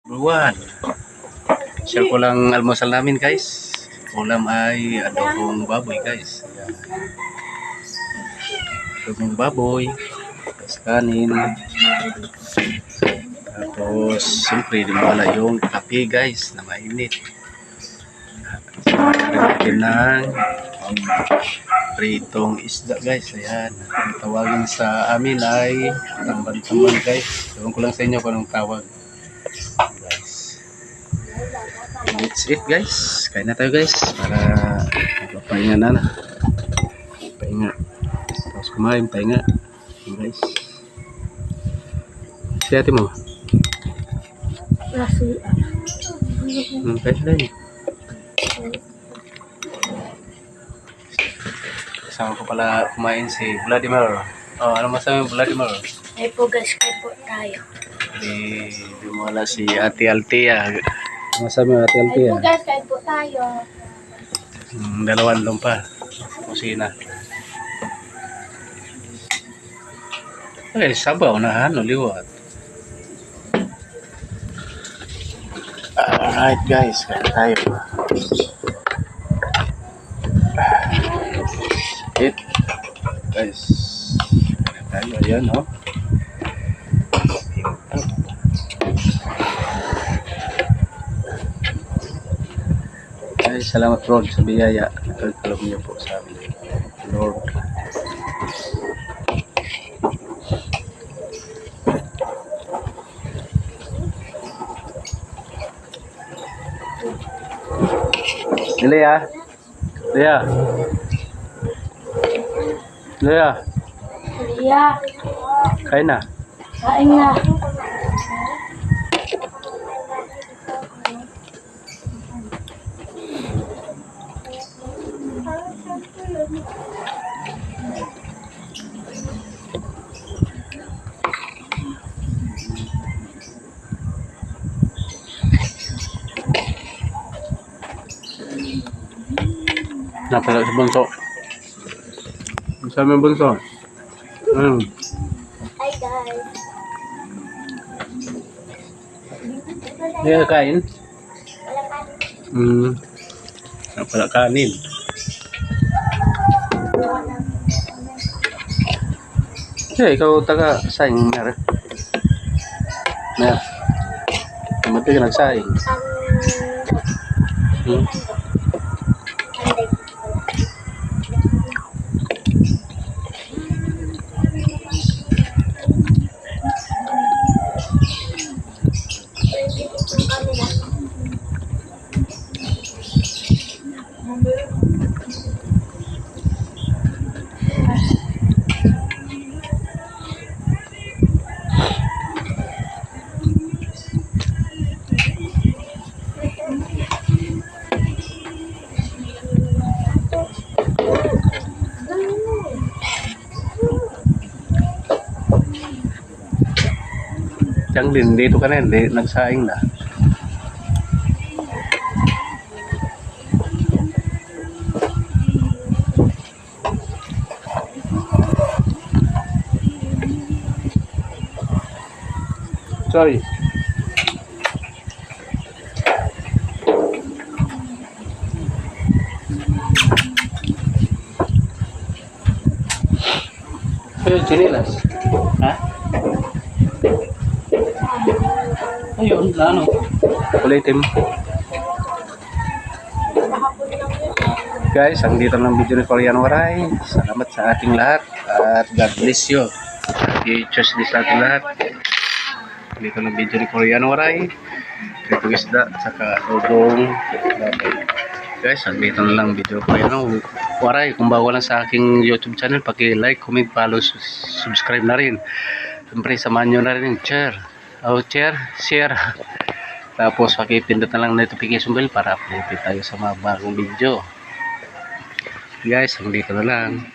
Buwan. Share ko lang almusal namin guys. Ulam ay adobong baboy guys. Ayan. Adobong baboy. Tapos kanin. Tapos siyempre di mawala yung kape guys na mainit. Samahin natin ng pritong isda guys. Ayan. Ang tawagin sa amin ay tamban-tamban guys. Ewan ko lang sa inyo kung anong tawag. That's it guys. Kain na tayo guys. Para pahinga na. Pahinga. Tapos kumain, pahinga. Guys. Si ate mo? Kahit lang. Kasama ko pala kumain si Vladimir. Oh, ano masabi mo Vladimir? Ay po guys, kain po tayo. Di mo wala si Ate Altia. Masabi mo Ate Altia? Ay po guys, kain po tayo. Dalawan lang pa. Kusina. Okay, sabaw na ano, liwat. Alright guys, kain tayo. It guys, kain tayo, ayan oh. Ay, salamat Lord sa biyaya. Nagkaloob niyo po sa amin. Lord. Lea. Lea. Lea. Iya, Kain na. kain na. Napala sa bunso. Sabi mo bunso. Hi guys. Hindi ka kain? Napala kanin. Okay, ikaw taga saing mer. Mer. Mati ka nagsaing. Diyan din, dito ka na yun, nagsaing na. Sorry. Ayun, sinilas. Ha? Ayun, ano? Kulitin. Guys, ang dito ng video ni Korean Waray. Salamat sa ating lahat. At God bless you. I-choose this sa ating lahat. Dito ng video ni Korean Waray. Dito isda, saka logong baboy. Guys, ang dito na lang video ko. Korean Waray. Kung bago lang sa aking YouTube channel, paki-like, comment, follow, subscribe na rin. Siyempre, samahan nyo na rin yung share. Share. Tapos pakipindot na lang notification bell para update tayo sa mga bagong video. Guys, hanggang dito na lang.